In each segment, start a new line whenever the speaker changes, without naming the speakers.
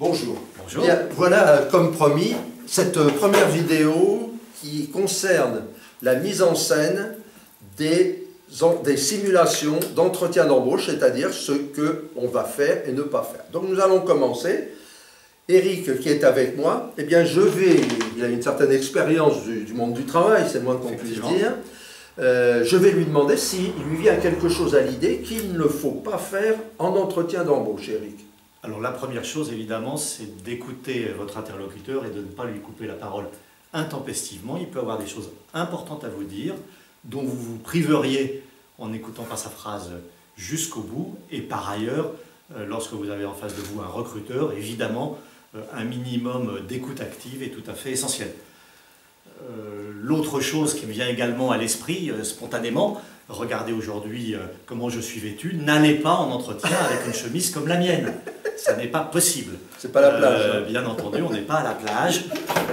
Bonjour.
Bonjour.
Bien, voilà, comme promis, cette première vidéo qui concerne la mise en scène des simulations d'entretien d'embauche, c'est-à-dire ce qu'on va faire et ne pas faire. Donc nous allons commencer. Eric, qui est avec moi, eh bien il a une certaine expérience du monde du travail, c'est le moins qu'on puisse dire. Je vais lui demander s'il lui vient quelque chose à l'idée qu'il ne faut pas faire en entretien d'embauche, Eric.
Alors la première chose, évidemment, c'est d'écouter votre interlocuteur et de ne pas lui couper la parole intempestivement. Il peut avoir des choses importantes à vous dire, dont vous vous priveriez en n'écoutant pas sa phrase jusqu'au bout. Et par ailleurs, lorsque vous avez en face de vous un recruteur, évidemment, un minimum d'écoute active est tout à fait essentiel. L'autre chose qui me vient également à l'esprit, spontanément, regardez aujourd'hui comment je suis vêtu, n'allez pas en entretien avec une chemise comme la mienne. Ça n'est pas possible.
C'est pas la plage.
Bien entendu, on n'est pas à la plage.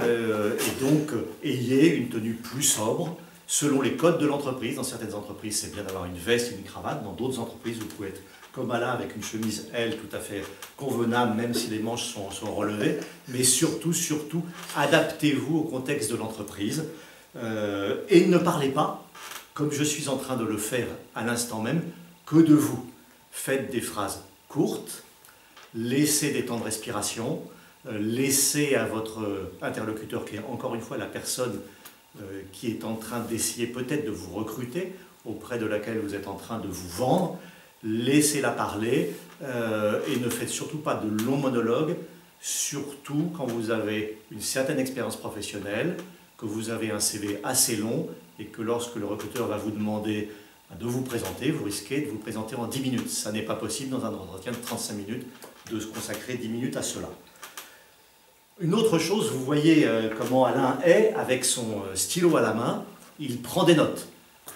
Et donc, ayez une tenue plus sobre, selon les codes de l'entreprise. Dans certaines entreprises, c'est bien d'avoir une veste et une cravate. Dans d'autres entreprises, vous pouvez être comme Alain avec une chemise, elle, tout à fait convenable, même si les manches sont relevées. Mais surtout, adaptez-vous au contexte de l'entreprise. Et ne parlez pas, comme je suis en train de le faire à l'instant même, que de vous. Faites des phrases courtes, laissez des temps de respiration, laissez à votre interlocuteur, qui est encore une fois la personne qui est en train d'essayer peut-être de vous recruter, auprès de laquelle vous êtes en train de vous vendre, laissez-la parler et ne faites surtout pas de longs monologues, surtout quand vous avez une certaine expérience professionnelle, que vous avez un CV assez long et que lorsque le recruteur va vous demander de vous présenter, vous risquez de vous présenter en 10 minutes. Ça n'est pas possible dans un entretien de 35 minutes de se consacrer 10 minutes à cela. Une autre chose, vous voyez comment Alain est avec son stylo à la main, il prend des notes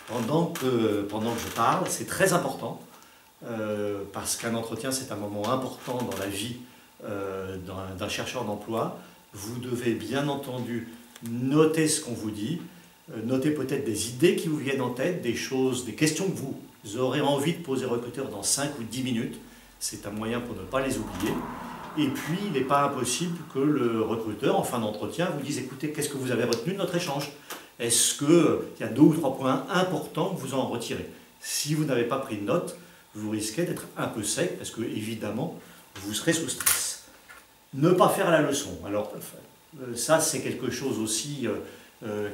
pendant que je parle, c'est très important. Parce qu'un entretien, c'est un moment important dans la vie d'un chercheur d'emploi. Vous devez bien entendu noter ce qu'on vous dit, noter peut-être des idées qui vous viennent en tête, des choses, des questions que vous aurez envie de poser au recruteur dans 5 ou 10 minutes. C'est un moyen pour ne pas les oublier. Et puis, il n'est pas impossible que le recruteur, en fin d'entretien, vous dise « Écoutez, qu'est-ce que vous avez retenu de notre échange? Est-ce qu'il y a 2 ou 3 points importants que vous en retirez ?» Si vous n'avez pas pris de notes, vous risquez d'être un peu sec parce que, évidemment, vous serez sous stress. Ne pas faire la leçon. Alors, ça, c'est quelque chose aussi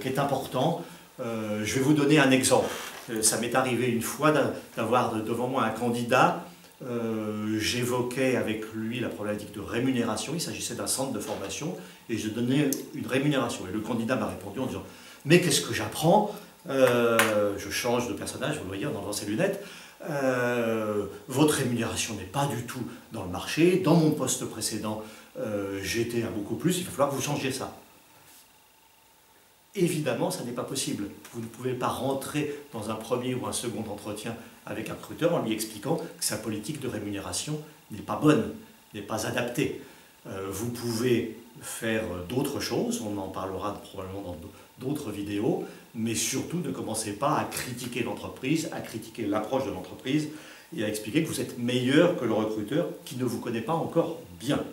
qui est important. Je vais vous donner un exemple. Ça m'est arrivé une fois d'avoir devant moi un candidat. J'évoquais avec lui la problématique de rémunération. Il s'agissait d'un centre de formation et je donnais une rémunération. Et le candidat m'a répondu en disant « Mais qu'est-ce que j'apprends ?» Je change de personnage, vous le voyez en enlevant ses lunettes. Votre rémunération n'est pas du tout dans le marché. Dans mon poste précédent, j'étais à beaucoup plus. Il va falloir que vous changiez ça. Évidemment, ça n'est pas possible. Vous ne pouvez pas rentrer dans un premier ou un second entretien avec un recruteur en lui expliquant que sa politique de rémunération n'est pas bonne, n'est pas adaptée. Vous pouvez faire d'autres choses, on en parlera probablement dans d'autres vidéos, mais surtout ne commencez pas à critiquer l'entreprise, à critiquer l'approche de l'entreprise et à expliquer que vous êtes meilleur que le recruteur qui ne vous connaît pas encore bien.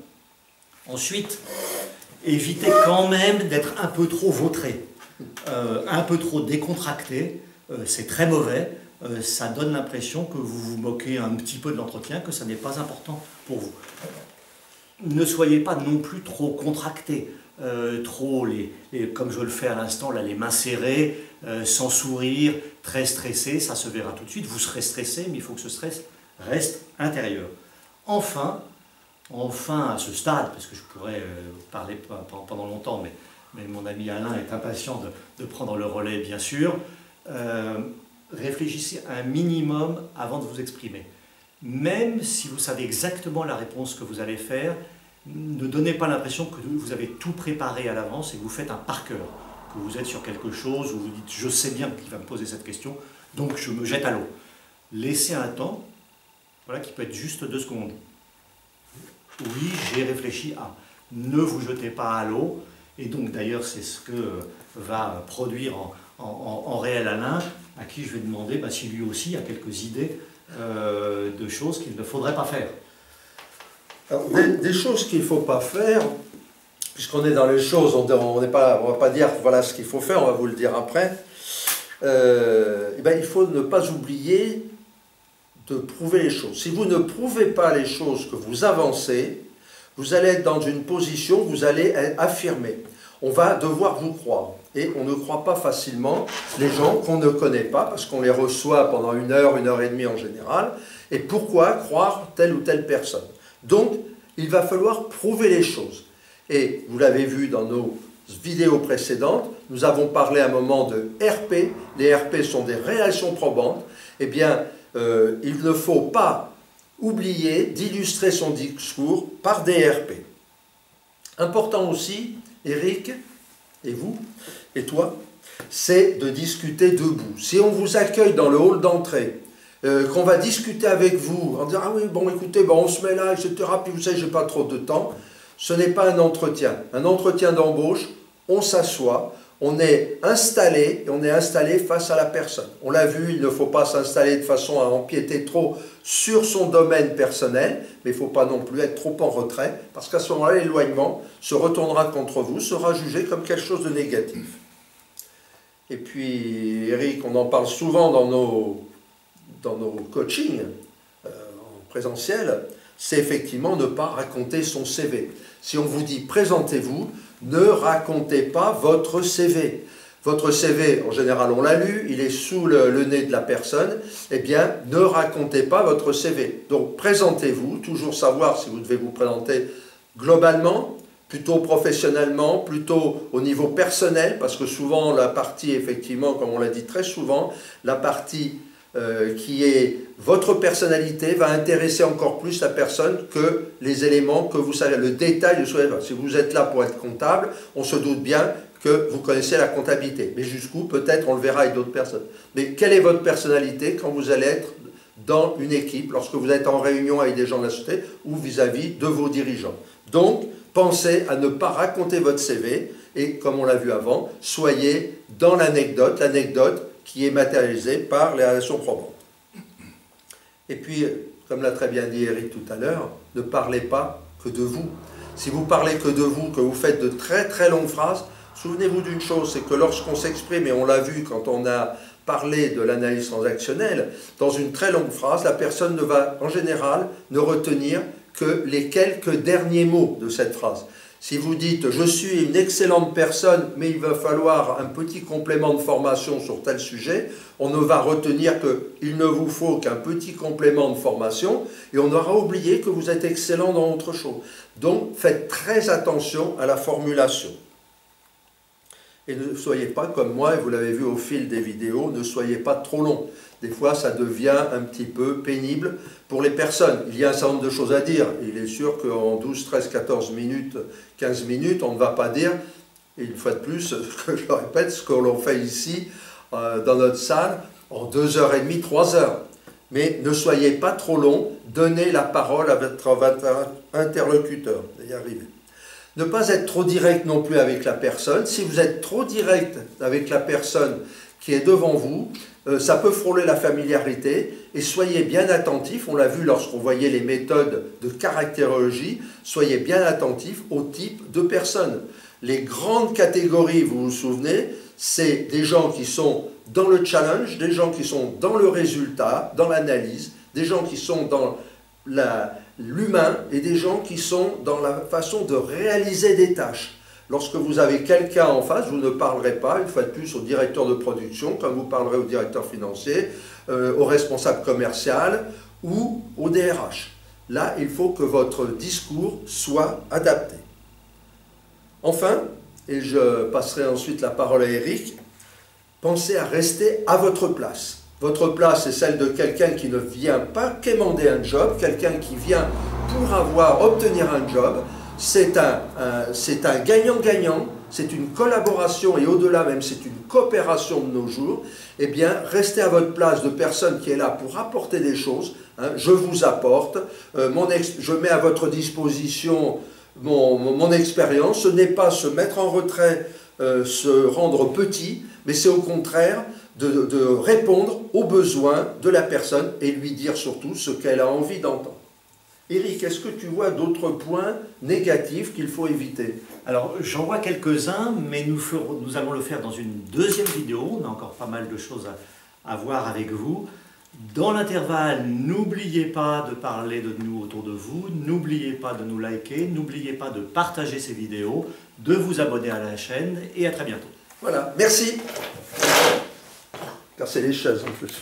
Ensuite, évitez quand même d'être un peu trop vautré, un peu trop décontracté, c'est très mauvais, ça donne l'impression que vous vous moquez un petit peu de l'entretien, que ça n'est pas important pour vous. Ne soyez pas non plus trop contracté, trop, comme je le fais à l'instant, les mains serrées, sans sourire, très stressé, ça se verra tout de suite. Vous serez stressé, mais il faut que ce stress reste intérieur. Enfin, à ce stade, parce que je pourrais parler pendant longtemps, mais mon ami Alain est impatient de prendre le relais, bien sûr, réfléchissez un minimum avant de vous exprimer. Même si vous savez exactement la réponse que vous allez faire, ne donnez pas l'impression que vous avez tout préparé à l'avance et que vous faites un par cœur, que vous êtes sur quelque chose où vous dites « je sais bien qu'il va me poser cette question, donc je me jette à l'eau ». Laissez un temps, voilà, qui peut être juste 2 secondes. Oui, j'ai réfléchi à. Ne vous jetez pas à l'eau, et donc d'ailleurs c'est ce que va produire en réel Alain, à qui je vais demander si lui aussi a quelques idées de choses qu'il ne faudrait pas faire.
Alors, des choses qu'il ne faut pas faire, puisqu'on est dans les choses, on ne va pas dire voilà ce qu'il faut faire, on va vous le dire après. Il faut ne pas oublier de prouver les choses. Si vous ne prouvez pas les choses que vous avancez, vous allez être dans une position où vous allez affirmer. On va devoir vous croire. Et on ne croit pas facilement les gens qu'on ne connaît pas, parce qu'on les reçoit pendant 1 heure et demie en général. Et pourquoi croire telle ou telle personne? Donc, il va falloir prouver les choses. Et vous l'avez vu dans nos vidéos précédentes, nous avons parlé à un moment de RP. Les RP sont des réactions probantes. Eh bien, il ne faut pas oublier d'illustrer son discours par des RP. Important aussi, Eric, et vous, et toi, c'est de discuter debout. Si on vous accueille dans le hall d'entrée, qu'on va discuter avec vous, en disant « Ah oui, bon, écoutez, bon, on se met là, etc. » Puis vous savez, je n'ai pas trop de temps. Ce n'est pas un entretien. Un entretien d'embauche, on s'assoit, on est installé, et on est installé face à la personne. On l'a vu, il ne faut pas s'installer de façon à empiéter trop sur son domaine personnel, mais il ne faut pas non plus être trop en retrait, parce qu'à ce moment-là, l'éloignement se retournera contre vous, sera jugé comme quelque chose de négatif. Et puis, Eric, on en parle souvent dans nos coachings en présentiel, c'est effectivement ne pas raconter son CV. Si on vous dit « présentez-vous », ne racontez pas votre CV. Votre CV, en général, on l'a lu, il est sous le nez de la personne, eh bien, ne racontez pas votre CV. Donc, présentez-vous, toujours savoir si vous devez vous présenter globalement, plutôt professionnellement, plutôt au niveau personnel, parce que souvent, la partie, effectivement, comme on l'a dit très souvent, la partie qui est votre personnalité va intéresser encore plus la personne que les éléments que vous savez, le détail de ce que vous faites. Si vous êtes là pour être comptable, on se doute bien que vous connaissez la comptabilité. Mais jusqu'où, peut-être, on le verra avec d'autres personnes. Mais quelle est votre personnalité quand vous allez être dans une équipe, lorsque vous êtes en réunion avec des gens de la société ou vis-à-vis de vos dirigeants? Donc, pensez à ne pas raconter votre CV et, comme on l'a vu avant, soyez dans l'anecdote qui est matérialisée par les relations probantes. Et puis, comme l'a très bien dit Eric tout à l'heure, ne parlez pas que de vous. Si vous parlez que de vous, que vous faites de très très longues phrases, souvenez-vous d'une chose, c'est que lorsqu'on s'exprime, et on l'a vu quand on a parlé de l'analyse transactionnelle, dans une très longue phrase, la personne ne va en général ne retenir que les quelques derniers mots de cette phrase. Si vous dites « je suis une excellente personne, mais il va falloir un petit complément de formation sur tel sujet », on ne va retenir qu'il ne vous faut qu'un petit complément de formation et on aura oublié que vous êtes excellent dans autre chose. Donc, faites très attention à la formulation. Et ne soyez pas comme moi, et vous l'avez vu au fil des vidéos, ne soyez pas trop long. Des fois, ça devient un petit peu pénible pour les personnes. Il y a un certain nombre de choses à dire. Il est sûr qu'en 12, 13, 14 minutes, 15 minutes, on ne va pas dire, et une fois de plus, que je le répète, ce que l'on fait ici, dans notre salle, en 2h30, 3 heures. Mais ne soyez pas trop long, donnez la parole à votre interlocuteur. Y arriver. Ne pas être trop direct non plus avec la personne. Si vous êtes trop direct avec la personne qui est devant vous, ça peut frôler la familiarité. Et soyez bien attentifs, on l'a vu lorsqu'on voyait les méthodes de caractérologie, soyez bien attentifs au type de personnes. Les grandes catégories, vous vous souvenez, c'est des gens qui sont dans le challenge, des gens qui sont dans le résultat, dans l'analyse, des gens qui sont dans l'humain et des gens qui sont dans la façon de réaliser des tâches. Lorsque vous avez quelqu'un en face, vous ne parlerez pas, une fois de plus, au directeur de production, comme vous parlerez au directeur financier, au responsable commercial ou au DRH. Là, il faut que votre discours soit adapté. Enfin, et je passerai ensuite la parole à Eric, pensez à rester à votre place. Votre place est celle de quelqu'un qui ne vient pas quémander un job, quelqu'un qui vient pour obtenir un job. C'est un gagnant-gagnant, c'est une collaboration et au-delà même, c'est une coopération de nos jours. Eh bien, restez à votre place de personne qui est là pour apporter des choses. Hein, je vous apporte, je mets à votre disposition mon expérience. Ce n'est pas se mettre en retrait, se rendre petit, mais c'est au contraire de répondre aux besoins de la personne et lui dire surtout ce qu'elle a envie d'entendre. Éric, est-ce que tu vois d'autres points négatifs qu'il faut éviter?
Alors, j'en vois quelques-uns, mais nous allons le faire dans une deuxième vidéo. On a encore pas mal de choses à voir avec vous. Dans l'intervalle, n'oubliez pas de parler de nous autour de vous, n'oubliez pas de nous liker, n'oubliez pas de partager ces vidéos, de vous abonner à la chaîne et à très bientôt.
Voilà, merci. Car c'est les chaises en plus.